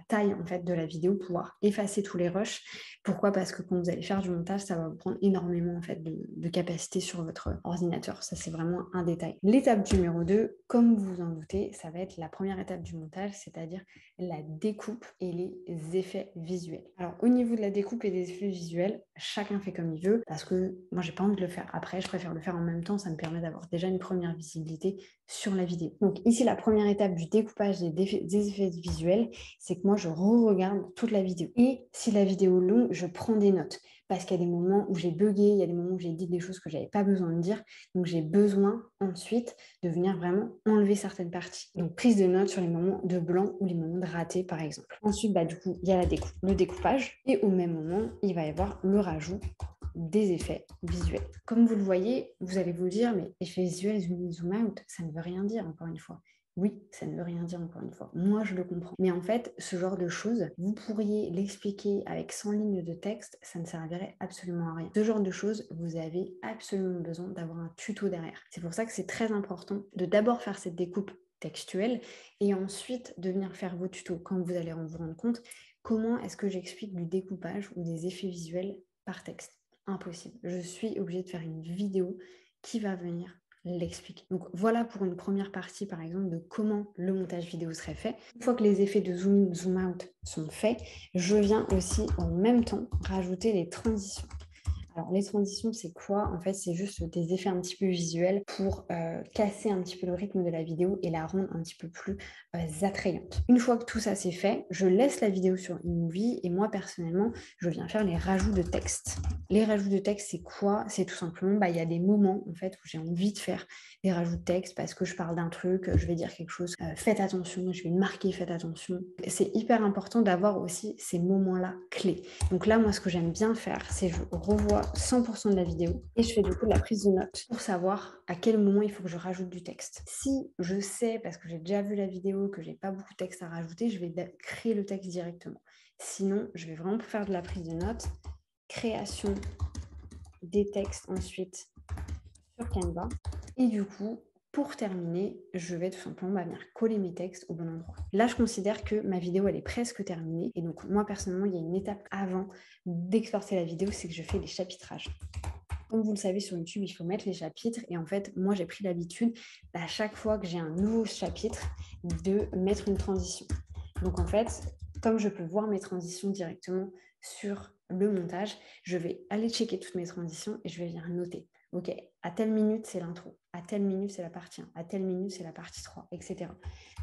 taille en fait de la vidéo, pouvoir effacer tous les rushs. Pourquoi? Parce que quand vous allez faire du montage, ça va vous prendre énormément en fait de capacité sur votre ordinateur. Ça, c'est vraiment un détail. L'étape numéro 2, comme vous vous en doutez, ça va être la première étape du montage, c'est-à-dire la découpe et les effets visuels. Alors, au niveau de la découpe et des effets visuels, chacun fait comme il veut, parce que moi, j'ai pas envie de le faire après, je préfère le faire en même temps, ça me permet d'avoir déjà une première visibilité sur la vidéo. Donc ici, la première étape du découpage des effets visuels, c'est que moi, je re-regarde toute la vidéo. Et si la vidéo est longue, je prends des notes, parce qu'il y a des moments où j'ai bugué, il y a des moments où j'ai dit des choses que j'avais pas besoin de dire, donc j'ai besoin ensuite de venir vraiment enlever certaines parties. Donc prise de notes sur les moments de blanc ou les moments de raté, par exemple. Ensuite, du coup, il y a le découpage, et au même moment, il va y avoir le rajout des effets visuels. Comme vous le voyez, vous allez vous dire, mais effets visuels, zoom in, zoom out, ça ne veut rien dire, encore une fois. Oui, ça ne veut rien dire, encore une fois. Moi, je le comprends. Mais en fait, ce genre de choses, vous pourriez l'expliquer avec 100 lignes de texte, ça ne servirait absolument à rien. Ce genre de choses, vous avez absolument besoin d'avoir un tuto derrière. C'est pour ça que c'est très important de d'abord faire cette découpe textuelle et ensuite de venir faire vos tutos quand vous allez vous rendre compte comment est-ce que j'explique du découpage ou des effets visuels par texte. Impossible. Je suis obligée de faire une vidéo qui va venir l'expliquer. Donc voilà pour une première partie par exemple de comment le montage vidéo serait fait. Une fois que les effets de zoom in, zoom out sont faits, je viens aussi en même temps rajouter les transitions. Alors, les transitions, c'est quoi? En fait, c'est juste des effets un petit peu visuels pour casser un petit peu le rythme de la vidéo et la rendre un petit peu plus attrayante. Une fois que tout ça c'est fait, je laisse la vidéo sur iMovie et moi, personnellement, je viens faire les rajouts de texte. Les rajouts de texte, c'est quoi? C'est tout simplement, il y a des moments, en fait, où j'ai envie de faire des rajouts de texte parce que je parle d'un truc, je vais dire quelque chose, faites attention, je vais marquer, faites attention. C'est hyper important d'avoir aussi ces moments-là clés. Donc là, moi, ce que j'aime bien faire, c'est je revois 100% de la vidéo et je fais du coup de la prise de notes pour savoir à quel moment il faut que je rajoute du texte. Si je sais, parce que j'ai déjà vu la vidéo, que j'ai pas beaucoup de texte à rajouter, je vais créer le texte directement. Sinon, je vais vraiment faire de la prise de notes, création des textes ensuite sur Canva et du coup, pour terminer, je vais tout simplement venir coller mes textes au bon endroit. Là, je considère que ma vidéo, elle est presque terminée. Et donc, moi, personnellement, il y a une étape avant d'exporter la vidéo, c'est que je fais les chapitrages. Comme vous le savez, sur YouTube, il faut mettre les chapitres. Et en fait, moi, j'ai pris l'habitude, à chaque fois que j'ai un nouveau chapitre, de mettre une transition. Donc, en fait, comme je peux voir mes transitions directement sur le montage, je vais aller checker toutes mes transitions et je vais venir noter. Ok, à telle minute, c'est l'intro. À telle minute, c'est la partie 1. À telle minute, c'est la partie 3, etc.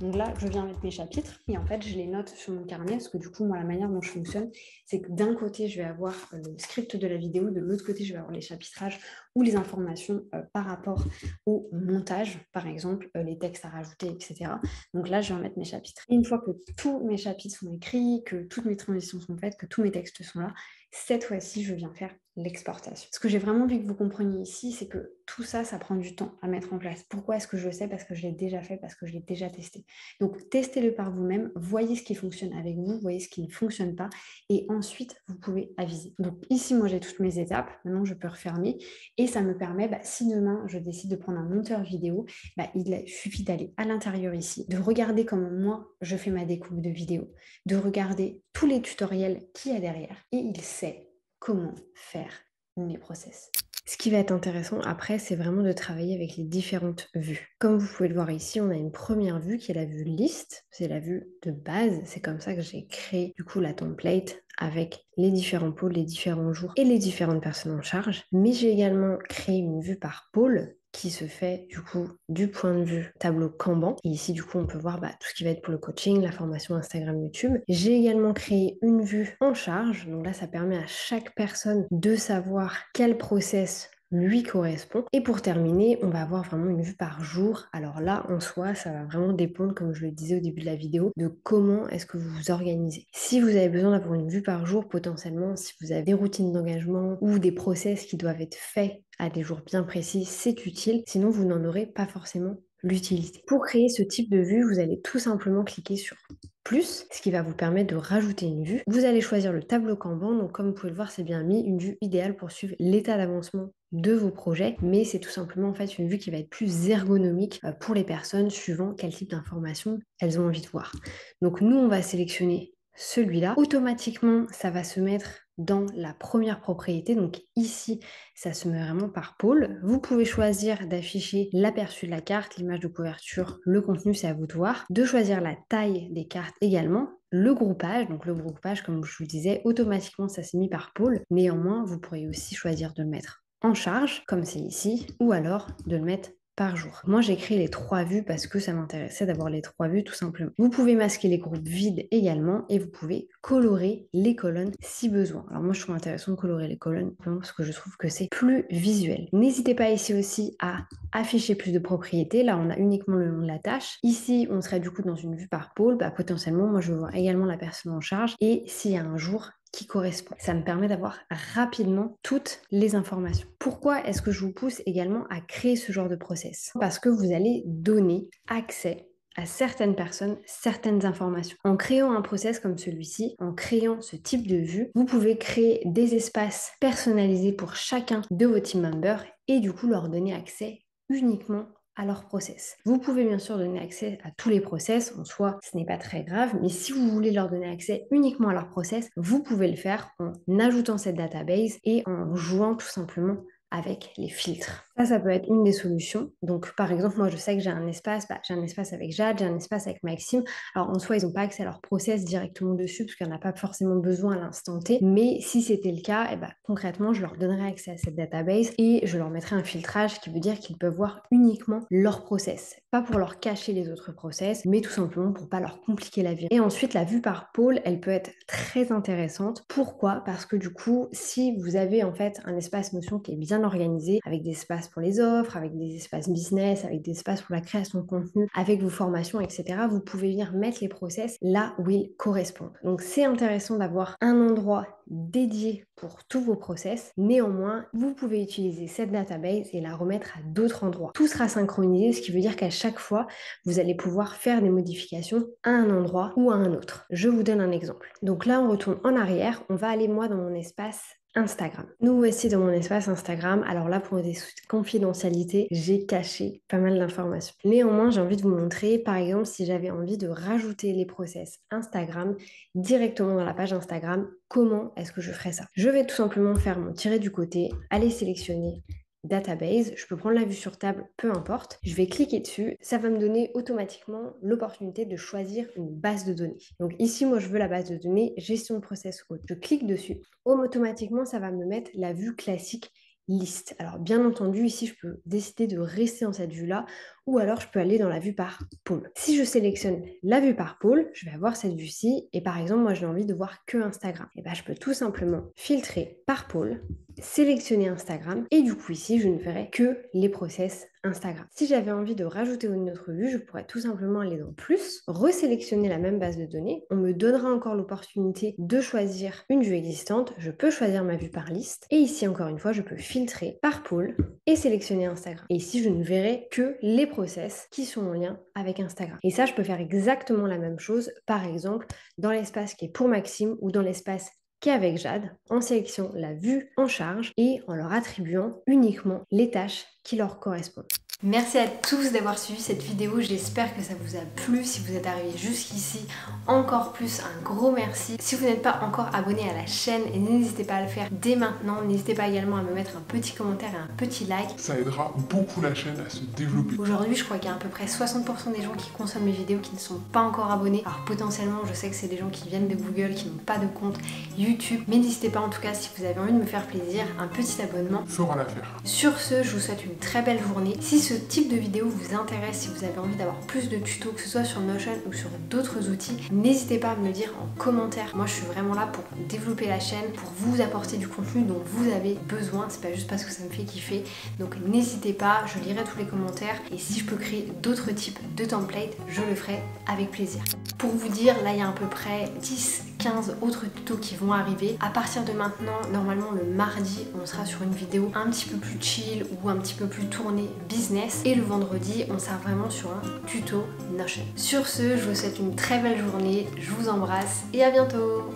Donc là, je viens mettre mes chapitres et en fait, je les note sur mon carnet parce que du coup, moi, la manière dont je fonctionne, c'est que d'un côté, je vais avoir le script de la vidéo, de l'autre côté, je vais avoir les chapitrages ou les informations par rapport au montage, par exemple, les textes à rajouter, etc. Donc là, je vais mettre mes chapitres. Et une fois que tous mes chapitres sont écrits, que toutes mes transitions sont faites, que tous mes textes sont là, cette fois-ci, je viens faire l'exportation. Ce que j'ai vraiment envie que vous compreniez ici, c'est que tout ça, ça prend du temps à mettre en place. Pourquoi est-ce que je le sais? Parce que je l'ai déjà fait, parce que je l'ai déjà testé. Donc, testez-le par vous-même, voyez ce qui fonctionne avec vous, voyez ce qui ne fonctionne pas, et ensuite, vous pouvez aviser. Donc ici, moi, j'ai toutes mes étapes. Maintenant, je peux refermer, et ça me permet, si demain, je décide de prendre un monteur vidéo, il suffit d'aller à l'intérieur ici, de regarder comment moi, je fais ma découpe de vidéo, de regarder tous les tutoriels qu'il y a derrière, et il sait comment faire mes process. Ce qui va être intéressant après, c'est vraiment de travailler avec les différentes vues. Comme vous pouvez le voir ici, on a une première vue qui est la vue liste, c'est la vue de base. C'est comme ça que j'ai créé du coup la template avec les différents pôles, les différents jours et les différentes personnes en charge. Mais j'ai également créé une vue par pôle qui se fait du coup du point de vue tableau Kanban. Et ici, du coup, on peut voir tout ce qui va être pour le coaching, la formation Instagram, YouTube. J'ai également créé une vue en charge. Donc là, ça permet à chaque personne de savoir quel process lui correspond. Et pour terminer, on va avoir vraiment une vue par jour. Alors là, en soi, ça va vraiment dépendre, comme je le disais au début de la vidéo, de comment est-ce que vous vous organisez. Si vous avez besoin d'avoir une vue par jour, potentiellement, si vous avez des routines d'engagement ou des process qui doivent être faits à des jours bien précis, c'est utile. Sinon, vous n'en aurez pas forcément l'utilité. Pour créer ce type de vue, vous allez tout simplement cliquer sur plus, ce qui va vous permettre de rajouter une vue. Vous allez choisir le tableau Kanban. Donc, comme vous pouvez le voir, c'est bien mis, une vue idéale pour suivre l'état d'avancement de vos projets, mais c'est tout simplement en fait une vue qui va être plus ergonomique pour les personnes suivant quel type d'informations elles ont envie de voir. Donc nous, on va sélectionner celui-là. Automatiquement, ça va se mettre dans la première propriété. Donc ici, ça se met vraiment par pôle. Vous pouvez choisir d'afficher l'aperçu de la carte, l'image de couverture, le contenu, c'est à vous de voir. De choisir la taille des cartes également. Le groupage, donc le groupage, comme je vous disais, automatiquement, ça s'est mis par pôle. Néanmoins, vous pourrez aussi choisir de le mettre en charge, comme c'est ici, ou alors de le mettre par jour. Moi, j'ai créé les 3 vues parce que ça m'intéressait d'avoir les 3 vues tout simplement. Vous pouvez masquer les groupes vides également et vous pouvez colorer les colonnes si besoin. Alors moi, je trouve intéressant de colorer les colonnes parce que je trouve que c'est plus visuel. N'hésitez pas ici aussi à afficher plus de propriétés. Là, on a uniquement le nom de la tâche. Ici, on serait du coup dans une vue par pôle. Potentiellement, moi, je veux voir également la personne en charge et s'il y a un jour qui correspond. Ça me permet d'avoir rapidement toutes les informations. Pourquoi est-ce que je vous pousse également à créer ce genre de process? Parce que vous allez donner accès à certaines personnes, certaines informations. En créant un process comme celui-ci, en créant ce type de vue, vous pouvez créer des espaces personnalisés pour chacun de vos team members et du coup leur donner accès uniquement à leur process. Vous pouvez bien sûr donner accès à tous les process, en soi ce n'est pas très grave, mais si vous voulez leur donner accès uniquement à leur process, vous pouvez le faire en ajoutant cette database et en jouant tout simplement avec les filtres. Ça peut être une des solutions. Donc, par exemple, moi, je sais que j'ai un espace, j'ai un espace avec Jade, j'ai un espace avec Maxime. Alors, en soi, ils n'ont pas accès à leur process directement dessus, parce qu'il n'y en a pas forcément besoin à l'instant T. Mais si c'était le cas, concrètement, je leur donnerais accès à cette database et je leur mettrais un filtrage qui veut dire qu'ils peuvent voir uniquement leur process. Pas pour leur cacher les autres process, mais tout simplement pour pas leur compliquer la vie. Et ensuite, la vue par pôle, elle peut être très intéressante. Pourquoi? Parce que du coup, si vous avez en fait un espace Notion qui est bien organisé, avec des espaces pour les offres, avec des espaces business, avec des espaces pour la création de contenu, avec vos formations, etc., vous pouvez venir mettre les process là où ils correspondent. Donc c'est intéressant d'avoir un endroit dédié pour tous vos process. Néanmoins, vous pouvez utiliser cette database et la remettre à d'autres endroits. Tout sera synchronisé, ce qui veut dire qu'à chaque fois, vous allez pouvoir faire des modifications à un endroit ou à un autre. Je vous donne un exemple. Donc là, on retourne en arrière. On va aller, moi, dans mon espace Instagram. Nous voici dans mon espace Instagram. Alors là, pour des soucis de confidentialité, j'ai caché pas mal d'informations. Néanmoins, j'ai envie de vous montrer, par exemple, si j'avais envie de rajouter les process Instagram directement dans la page Instagram, comment est-ce que je ferais ça? Je vais tout simplement faire mon tiret du côté, aller sélectionner database, je peux prendre la vue sur table, peu importe. Je vais cliquer dessus, ça va me donner automatiquement l'opportunité de choisir une base de données. Donc ici, moi, je veux la base de données gestion de process haute. Je clique dessus, automatiquement, ça va me mettre la vue classique liste. Alors bien entendu, ici, je peux décider de rester dans cette vue-là ou alors je peux aller dans la vue par pôle. Si je sélectionne la vue par pôle, je vais avoir cette vue-ci et par exemple, moi, j'ai envie de voir que Instagram. Et bien, je peux tout simplement filtrer par pôle, sélectionner Instagram et du coup, ici, je ne ferai que les process Instagram. Si j'avais envie de rajouter une autre vue, je pourrais tout simplement aller dans plus, resélectionner la même base de données. On me donnera encore l'opportunité de choisir une vue existante. Je peux choisir ma vue par liste. Et ici, encore une fois, je peux filtrer par pôle et sélectionner Instagram. Et ici, je ne verrai que les process qui sont en lien avec Instagram. Et ça, je peux faire exactement la même chose, par exemple, dans l'espace qui est pour Maxime ou dans l'espace qu'avec Jade, en sélectionnant la vue en charge et en leur attribuant uniquement les tâches qui leur correspondent. Merci à tous d'avoir suivi cette vidéo, j'espère que ça vous a plu. Si vous êtes arrivé jusqu'ici, encore plus un gros merci. Si vous n'êtes pas encore abonné à la chaîne, n'hésitez pas à le faire dès maintenant. N'hésitez pas également à me mettre un petit commentaire et un petit like. Ça aidera beaucoup la chaîne à se développer. Aujourd'hui, je crois qu'il y a à peu près 60% des gens qui consomment mes vidéos qui ne sont pas encore abonnés. Alors potentiellement, je sais que c'est des gens qui viennent de Google, qui n'ont pas de compte YouTube. Mais n'hésitez pas en tout cas, si vous avez envie de me faire plaisir, un petit abonnement fera l'affaire. Sur ce, je vous souhaite une très belle journée. Si ce type de vidéo vous intéresse, si vous avez envie d'avoir plus de tutos, que ce soit sur Notion ou sur d'autres outils, n'hésitez pas à me le dire en commentaire. Moi, je suis vraiment là pour développer la chaîne, pour vous apporter du contenu dont vous avez besoin. C'est pas juste parce que ça me fait kiffer. Donc n'hésitez pas, je lirai tous les commentaires et si je peux créer d'autres types de templates, je le ferai avec plaisir. Pour vous dire, là, il y a à peu près 10-15 autres tutos qui vont arriver. À partir de maintenant, normalement le mardi, on sera sur une vidéo un petit peu plus chill ou un petit peu plus tournée business. Et le vendredi, on sera vraiment sur un tuto Notion. Sur ce, je vous souhaite une très belle journée, je vous embrasse et à bientôt!